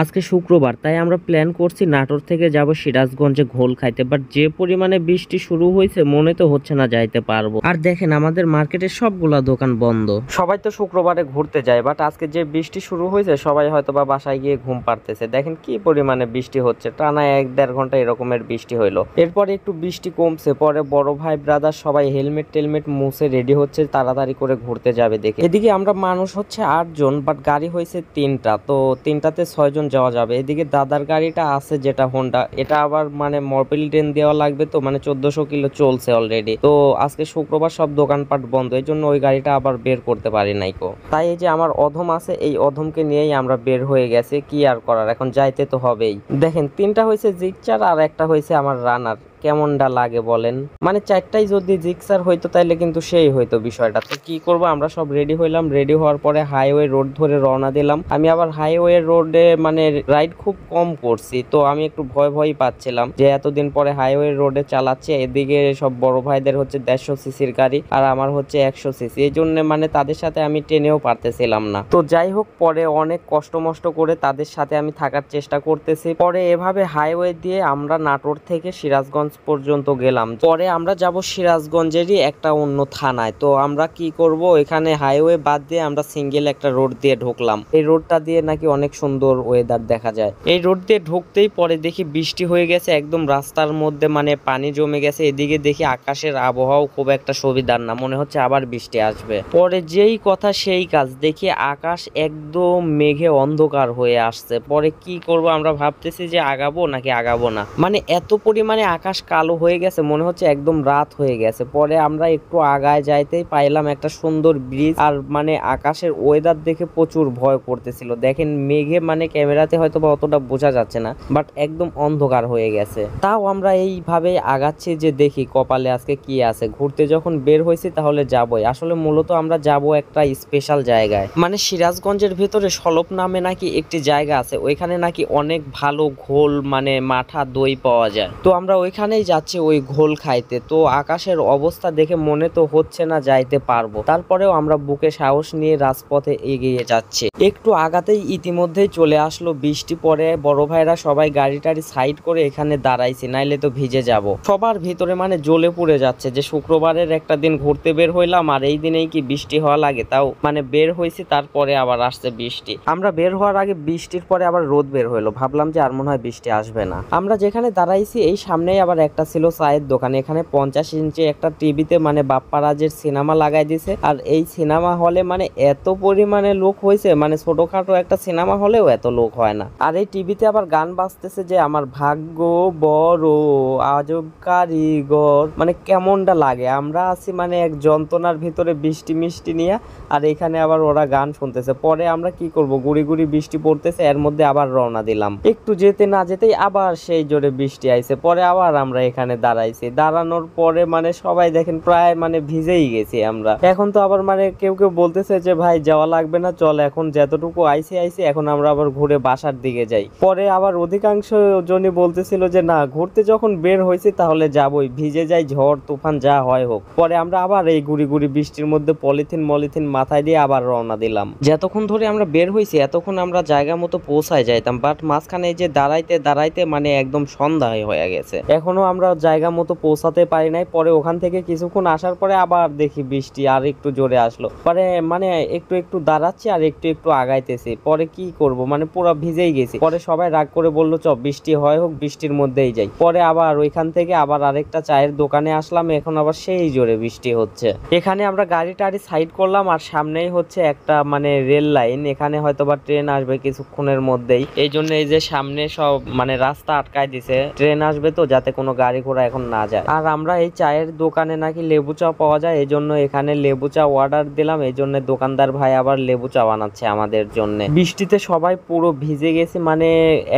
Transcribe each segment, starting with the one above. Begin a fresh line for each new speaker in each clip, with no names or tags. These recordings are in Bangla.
আজকে শুক্রবার, তাই আমরা প্ল্যান করছি নাটোর থেকে যাব সিরাজগঞ্জে ঘোল খাইতে। বাট যে পরিমাণে বৃষ্টি শুরু হয়েছে মনে তো হচ্ছে না যাইতে পারবো। আর দেখেন আমাদের মার্কেটের সবগুলা দোকান বন্ধ। সবাই তো শুক্রবারে ঘুরতে যায়, বাট আজকে যে বৃষ্টি শুরু হয়েছে সবাই হয়তো বা বাসায় গিয়ে ঘুম পাড়তেছে। দেখেন কি পরিমাণে বৃষ্টি হচ্ছে, টানা 1-1.5 ঘন্টা এরকমের বৃষ্টি হইলো। এরপরে একটু বৃষ্টি কমছে, পরে বড় ভাই ব্রাদার সবাই হেলমেট টেলমেট মুছে রেডি হচ্ছে তাড়াতাড়ি করে ঘুরতে যাবে দেখে। এদিকে আমরা মানুষ হচ্ছে 8 জন, বাট গাড়ি হয়েছে 3টা, তো 3টাতে 6 জন যাওয়া যাবে। এদিকে দাদার গাড়িটা আছে যেটা হোন্ডা, এটা আবার মানে মোবিল ট্রেন দেওয়া লাগবে, তো মানে 1400 কিলো চলছে অলরেডি। তো আজকে শুক্রবার সব দোকানপাট বন্ধ, এই জন্য ওই গাড়িটা আবার বের করতে পারি নাই কো। তাই এই যে আমার অধম আছে, এই অধমকে নিয়েই আমরা বের হয়ে গেছে। কি আর করার, এখন যাইতে তো হবেই। দেখেন 3টা হয়েছে জিক্সার আর একটা হয়েছে আমার রানার। কেমনটা লাগে বলেন, মানে 4টাই যদি জিক্সার হইতো তাইলে কিন্তু সেই হইতো বিষয়টা। তো কি করব, আমরা সব রেডি হইলাম। রেডি হওয়ার পরে হাইওয়ে রোড ধরে রওনা দিলাম। আমি আবার হাইওয়ে রোডে মানে রাইড খুব কম করছি, তো আমি একটু ভয়ই পাচ্ছিলাম যে এতদিন পরে হাইওয়ে রোডে চালাচ্ছি। এদিকে সব বড় ভাইদের হচ্ছে 150 সিসির গাড়ি আর আমার হচ্ছে 100 সিসি, এই জন্য মানে তাদের সাথে আমি টেনেও পারতেছিলাম না। তো যাই হোক, পরে অনেক কষ্ট মষ্ট করে তাদের সাথে আমি থাকার চেষ্টা করতেছি। পরে এভাবে হাইওয়ে দিয়ে আমরা নাটোর থেকে সিরাজগঞ্জ পর্যন্ত গেলাম। পরে আমরা যাব সিরাজগঞ্জেরই একটা অন্য থানায়। তো আমরা কি করব, এখানে হাইওয়ে বাদ দিয়ে আমরা সিঙ্গেল একটা রোড দিয়ে ঢুকলাম। এই রোডটা দিয়ে নাকি অনেক সুন্দর ওয়েদার দেখা যায়। এই রোড দিয়ে ঢুকতেই পরে দেখি বৃষ্টি হয়ে গেছে, একদম রাস্তার মধ্যে মানে পানি জমে গেছে। এদিকে দেখি আকাশের আবহাওয়া খুব একটা সুবিধার না, মনে হচ্ছে আবার বৃষ্টি আসবে। পরে যেই কথা সেই কাজ, দেখি আকাশ একদম মেঘে অন্ধকার হয়ে আসছে। পরে কি করব, আমরা ভাবতেছি যে আগাবো নাকি আগাবো না, মানে এত পরিমাণে আকাশ কালো হয়ে গেছে, মনে হচ্ছে একদম রাত হয়ে গেছে। পরে আমরা একটু আগায় যাইতেই পাইলাম একটা সুন্দর ব্রিজ, আর মানে আকাশের ওয়েদার দেখে প্রচুর ভয় করতেছিল। দেখেন মেঘে মানে ক্যামেরাতে হয়তো বা অতটা বোঝা যাচ্ছে না, বাট একদম অন্ধকার হয়ে গেছে। তাও আমরা এইভাবে আগাচ্ছি যে দেখি কপালে আজকে কি আছে। ঘুরতে যখন বের হয়েছি তাহলে যাবই। আসলে মূলত আমরা যাব একটা স্পেশাল জায়গায়, মানে সিরাজগঞ্জের ভিতরে সলপ নামে নাকি একটি জায়গা আছে, ওইখানে নাকি অনেক ভালো ঘোল মানে মাঠা দই পাওয়া যায়। তো আমরা ওইখানেই যাচ্ছি ওই ঘোল খাইতে। তো আকাশের অবস্থা দেখে মনে তো হচ্ছে না যাইতে পারবো, তারপরেও আমরা বুকে সাহস নিয়ে রাজপথে এগিয়ে যাচ্ছি। একটু আগাতেই ইতিমধ্যেই চলে আসলো বৃষ্টি। পরে বড় ভাইরা সবাই গাড়ি টাড়ি সাইড করে এখানে দাঁড়াইছি, নাইলে তো ভিজে যাব। সবার ভিতরে মানে জ্বলে পুড়ে যাচ্ছে যে শুক্রবারের একটা দিন ঘুরতে বের হইলাম আর এই দিনেই কি বৃষ্টি হওয়া লাগে। তাও মানে বের হয়েছি, তারপরে আবার আসছে বৃষ্টি। আমরা বের হওয়ার আগে বৃষ্টির পরে আবার রোদ বের হইলো, ভাবলাম যে আর মনে হয় বৃষ্টি আসবে না। আমরা যেখানে দাঁড়াইছি এই সামনেই আবার একটা ছিল চায়ের দোকান। এখানে 50 ইঞ্চি একটা টিভিতে মানে বাপ্পারাজের সিনেমা লাগাই দিছে। আর এই সিনেমা হলে মানে এত পরিমাণে লোক হয়েছে, মানে ছোটখাটো একটা সিনেমা হলেও এত লোক হয় না। আর এই টিভিতে আবার গান বাজতেছে যে আমার ভাগ্য বড় আজব কারিগর, মানে কেমনটা লাগে। আমরা আছি মানে এক যন্ত্রণার ভিতরে বৃষ্টি মিষ্টি নিয়ে, আর এখানে আবার ওরা গান শুনতেছে। পরে আমরা কি করব, গুড়ি গুড়ি বৃষ্টি পড়তেছে, এর মধ্যে আবার রওনা দিলাম। একটু যেতে না যেতেই আবার সেই জোরে বৃষ্টি আইছে। পরে আবার আমরা এখানে দাঁড়াইছি। দাঁড়ানোর পরে মানে সবাই দেখেন প্রায় মানে ভিজেই গেছি আমরা। এখন তো আবার মানে কেউ কেউ বলতেছে যে ভাই যাওয়া লাগবে না, চল এখন যতটুকু আইছি এখন আমরা আবার ঘুরে বাসার দিকে যাই। পরে আবার অধিকাংশ জনই বলতেছিল যে না, ঘুরতে যখন বের হয়েছি তাহলে যাবই, ভিজে যাই, ঝড় তুফান যা হয় হোক। পরে আমরা আবার এই গুড়ি গুড়ি বৃষ্টির মধ্যে পলিথিন মাথায় দিয়ে আবার রওনা দিলাম। যতক্ষণ ধরে আমরা বের হয়েছি এতক্ষণ আমরা জায়গা মতো পৌঁছায় যাইতাম, বাট মাঝখানে যে দাঁড়াইতে দাঁড়াইতে মানে একদম সন্ধ্যা হয়ে গেছে, এখনো আমরা জায়গা মতো পৌঁছাতে পারি নাই। পরে ওখান থেকে কিছুক্ষণ আসার পরে আবার দেখি বৃষ্টি আর একটু জোরে আসলো। পরে মানে একটু একটু দাঁড়াচ্ছি আর একটু একটু আগাইতেছি। পরে কি করব, মানে পুরো ভিজেই গেছি। পরে সবাই রাগ করে বললো চ বৃষ্টি হয় হোক, বৃষ্টির মধ্যেই যাই। পরে আবার ওইখান থেকে আবার আরেকটা চায়ের দোকানে আসলাম, এখন আবার সেই জোরে বৃষ্টি হচ্ছে। এখানে আমরা গাড়ি টাড়ি সাইড করলাম, আর সামনেই হচ্ছে একটা মানে রেল লাইন, এখানে হয়তো বা ট্রেন আসবে কিছুক্ষণের মধ্যেই। এই জন্য এই যে সামনে সব মানে রাস্তা আটকায় দিছে, ট্রেন আসবে তো যাতে কোনো গাড়ি ঘোড়া এখন না যায়। আর আমরা এই চায়ের দোকানে নাকি লেবু চা পাওয়া যায়, এই জন্য এখানে লেবু চা অর্ডার দিলাম। এই জন্য দোকানদার ভাই আবার লেবু চা বানাচ্ছে আমাদের জন্য। বৃষ্টিতে সবাই পুরো ভিজে গেছে, মানে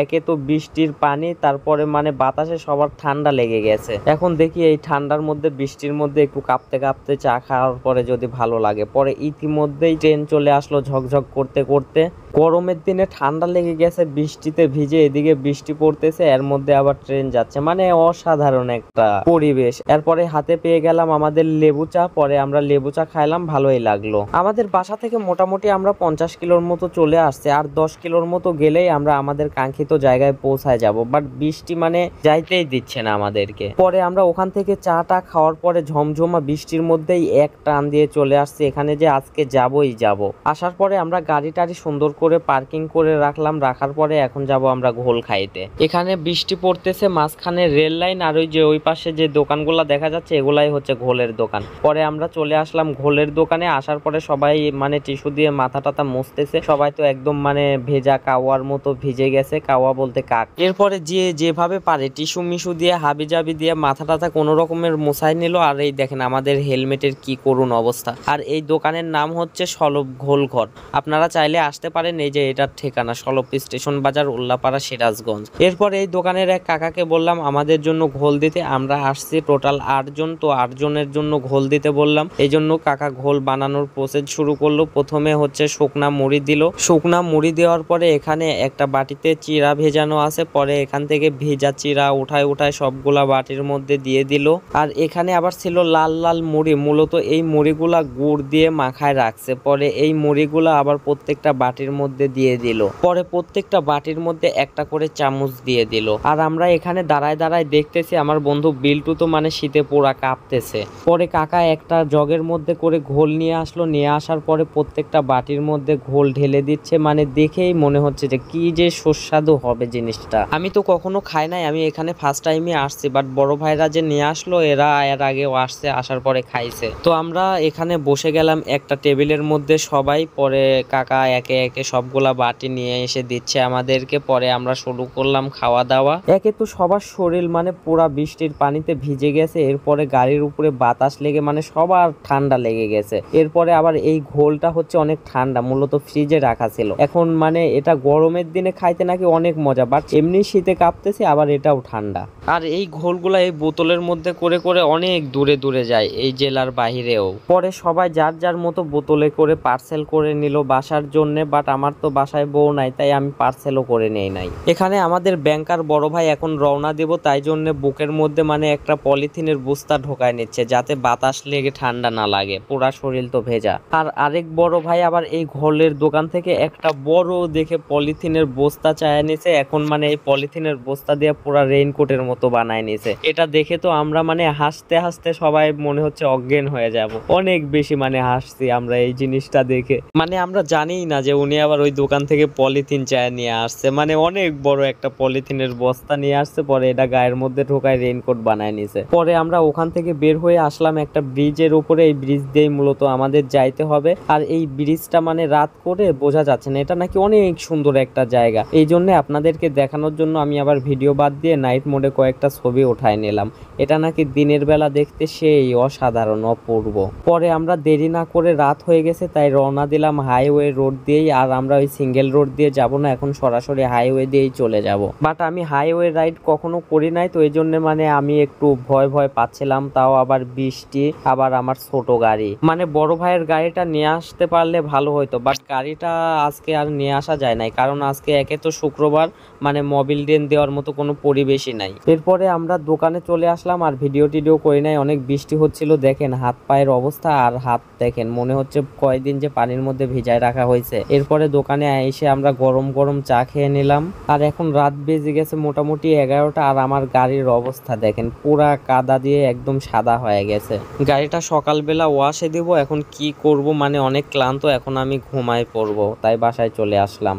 একে তো বৃষ্টির পানি, তারপরে মানে বাতাসে সবার ঠান্ডা লেগে গেছে। এখন দেখি এই ঠান্ডার মধ্যে বৃষ্টির মধ্যে একটু কাঁপতে কাঁপতে চা খাওয়ার পরে যদি ভালো লাগে। পরে ইতিমধ্যেই ট্রেন চলে আসলো ঝকঝক করতে করতে। গরমের দিনে ঠান্ডা লেগে গেছে বৃষ্টিতে ভিজে, এদিকে বৃষ্টি পড়তেছে, এর মধ্যে আবার ট্রেন যাচ্ছে, মানে অসাধারণ একটা পরিবেশ। এরপরে হাতে পেয়ে গেলাম আমাদের লেবু চা, পরে আমরা লেবু চা খাইলাম, ভালোই লাগলো। আমাদের বাসা থেকে মোটামুটি আমরা 50 কিলোর মতো চলে আসছে, আর 10 কিলোর মতো গেলেই আমরা আমাদের কাঙ্ক্ষিত জায়গায় পৌঁছায় যাব, বাট বৃষ্টি মানে যাইতেই দিচ্ছে না আমাদেরকে। পরে আমরা ওখান থেকে চাটা খাওয়ার পরে ঝমঝমা বৃষ্টির মধ্যেই এক টান দিয়ে চলে আসছে এখানে যে আজকে যাবই যাব। আসার পরে আমরা গাড়ি টাড়ি সুন্দর করে পার্কিং করে রাখলাম, রাখার পরে এখন যাব আমরা ঘোল খাইতে। এখানে বৃষ্টি পড়তেছে, মাঝখানে রেল লাইন, আর ওই যে ওই পাশে যে দোকানগুলো দেখা যাচ্ছে এগুলাই হচ্ছে ঘোলের দোকান। পরে আমরা চলে আসলাম ঘোলের দোকানে। আসার পরে সবাই মানে টিস্যু দিয়ে মাথা টাথা মুছতেছে, সবাই তো একদম মানে ভেজা কাওয়ার মতো ভিজে গেছে, কাওয়া বলতে কাক। এরপরে যেভাবে পারে টিস্যু মিশু দিয়ে হাবি জাবি দিয়ে মাথা টাথা কোনো রকমের মোছাই নিল। আর এই দেখেন আমাদের হেলমেটের কি করুণ অবস্থা। আর এই দোকানের নাম হচ্ছে সলভ ঘোল ঘর, আপনারা চাইলে আসতে পারেন। এই যে এটার ঠিকানা সলভ স্টেশন বাজার, উল্লাপাড়া, সিরাজগঞ্জ। এরপর এই দোকানের এক কাকাকে বললাম আমাদের জন্য ঘোল দিতে। আমরা আসছি টোটাল 8 জন, তো 8 জনের জন্য ঘোল দিতে বললাম। এই জন্য কাকা ঘোল বানানোর প্রসেস শুরু করলো। প্রথমে হচ্ছে শুকনা মুড়ি দিল, শুকনা মুড়ি দেওয়ার পরে এখানে একটা বাটিতে চিরা ভেজানো আছে, পরে এখান থেকে ভেজা চিরা উঠায় উঠায় সবগুলা বাটির মধ্যে দিয়ে দিল। আর এখানে আবার ছিল লাল লাল মুড়ি, মূলত এই মুড়িগুলা গুড় দিয়ে মাখায় রাখছে। পরে এই মুড়িগুলা আবার প্রত্যেকটা বাটির মধ্যে দিয়ে দিল, পরে প্রত্যেকটা বাটির মধ্যে একটা করে চামচ দিয়ে দিল। আর আমরা এখানে দাঁড়ায় দাঁড়ায় দেখতেছি, আমার বন্ধু বিল্টু তো মানে শীতে পোড়া কাঁপতেছে। পরে কাকা একটা জগের মধ্যে করে ঘোল নিয়ে আসলো, নিয়ে আসার পরে প্রত্যেকটা বাটির মধ্যে ঘোল ঢেলে দিচ্ছে। মানে দেখেই মনে হচ্ছে যে কি যে সুস্বাদু হবে জিনিসটা। আমি তো কখনো খাই নাই, আমি এখানে ফার্স্ট টাইমই আসছি, বাট বড় ভাইরা যে নিয়ে আসলো এরা এর আগেও আসছে, আসার পরে খাইছে। তো আমরা এখানে বসে গেলাম একটা টেবিলের মধ্যে সবাই। পরে কাকা একে একে সবগুলা বাটি নিয়ে এসে দিচ্ছে আমাদেরকে। পরে আমরা শুরু করলাম খাওয়া দাওয়া। একে তো সবার শরীর মানে পুরা বৃষ্টির পানিতে ভিজে গেছে, এরপরে গাড়ির উপরে বাতাস লেগে মানে সবার ঠান্ডা লেগে গেছে। এরপরে আবার এই ঘোলটা হচ্ছে অনেক ঠান্ডা, মূলত ফ্রিজে রাখা ছিল। এখন মানে এটা গরমের দিনে খাইতে নাকি অনেক মজা, বাট এমনি শীতে কাঁপতেছে, আবার এটাও ঠান্ডা। আর এই ঘোলগুলা এই বোতলের মধ্যে করে করে অনেক দূরে দূরে যায়, এই জেলার বাহিরেও। পরে সবাই যার যার মতো বোতলে করে পার্সেল করে নিল বাসার জন্য, বাট আমার তো বাসায় বউ নাই, তাই আমি পার্সেলও করে নেই নাই। এখানে আমাদের ব্যাংকার বড় ভাই এখন রওনা দেব, তাই জন্য বুকের মধ্যে মানে একটা পলিথিনের বস্তা ঢোকায় নিচ্ছে, যাতে বাতাস লেগে ঠান্ডা না লাগে, পুরা শরীর তো ভেজা। আর আরেক বড় ভাই আবার এই ঘোলের দোকান থেকে একটা বড় দেখে পলিথিনের বস্তা চায় নিছে। এখন মানে এই পলিথিনের বস্তা দিয়ে পুরা রেইনকোটের মতো বানায় নিছে। এটা দেখে তো আমরা মানে হাসতে হাসতে সবাই মনে হচ্ছে অজ্ঞান হয়ে যাব, অনেক বেশি মানে হাসছি আমরা এই জিনিসটা দেখে। মানে আমরা জানিই না যে উনি আবার ওই দোকান থেকে পলিথিন চায় নিয়ে আসছে, মানে অনেক বড় একটা পলিথিনের বস্তা নিয়ে আসছে। পরে এটা গায়ের মধ্যে ঢোকায় রেইনকোট বানায় নিছে। পরে আমরা ওখান থেকে বের হয়ে আসলাম একটা ব্রিজের উপরে, এই ব্রিজ দিয়েই মূলত আমাদের যাইতে হবে। আর এই ব্রিজটা মানে রাত করে বোঝা যাচ্ছে না, এটা নাকি অনেক সুন্দর একটা জায়গা। এই জন্য আপনাদেরকে দেখানোর জন্য আমি আবার ভিডিও বাদ দিয়ে নাইট মোডে কয়েকটা ছবি উঠায় নিলাম। এটা নাকি দিনের বেলা দেখতে সেই অসাধারণ অপূর্ব। পরে আমরা দেরি না করে, রাত হয়ে গেছে, তাই রওনা দিলাম হাইওয়ে রোড দিয়েই। আর আমরা ওই সিঙ্গেল রোড দিয়ে যাব না, এখন সরাসরি হাইওয়ে দিয়েই চলে যাব। বাট আমি হাইওয়ে রাইড কখনো করি নাই, তো এই জন্য মানে আমি একটু ভয় ভয় পাচ্ছিলাম। তাও আবার বৃষ্টি, আবার আমার ছোট গাড়ি, মানে বড় ভাইয়ের গাড়িটা নিয়ে আসতে পারলে ভালো হইতো, বাট গাড়িটা আজকে আর নিয়ে আসা যায় নাই, কারণ আজকে একে তো শুক্রবার, মানে মোবিল ডেন দেওয়ার মতো কোনো পরিবেশই নাই। এরপরে আমরা দোকানে চলে আসলাম, আর ভিডিও টিডিও করি নাই, অনেক বৃষ্টি হচ্ছিল। দেখেন হাত পায়ের অবস্থা, আর হাত দেখেন মনে হচ্ছে কয়দিন যে পানির মধ্যে ভিজায় রাখা হয়েছে। এরপরে দোকানে এসে আমরা গরম গরম চা খেয়ে নিলাম। আর এখন রাত বেজে গেছে মোটামুটি 11টা, আর আমার গাড়ির অবস্থা দেখেন পুরা কাদা দিয়ে একদম সাদা হয়ে গেছে। গাড়িটা সকালবেলা ওয়াশে দিব, এখন কি করব, মানে অনেক ক্লান্ত, এখন আমি ঘুমায় পড়বো, তাই বাসায় চলে আসলাম।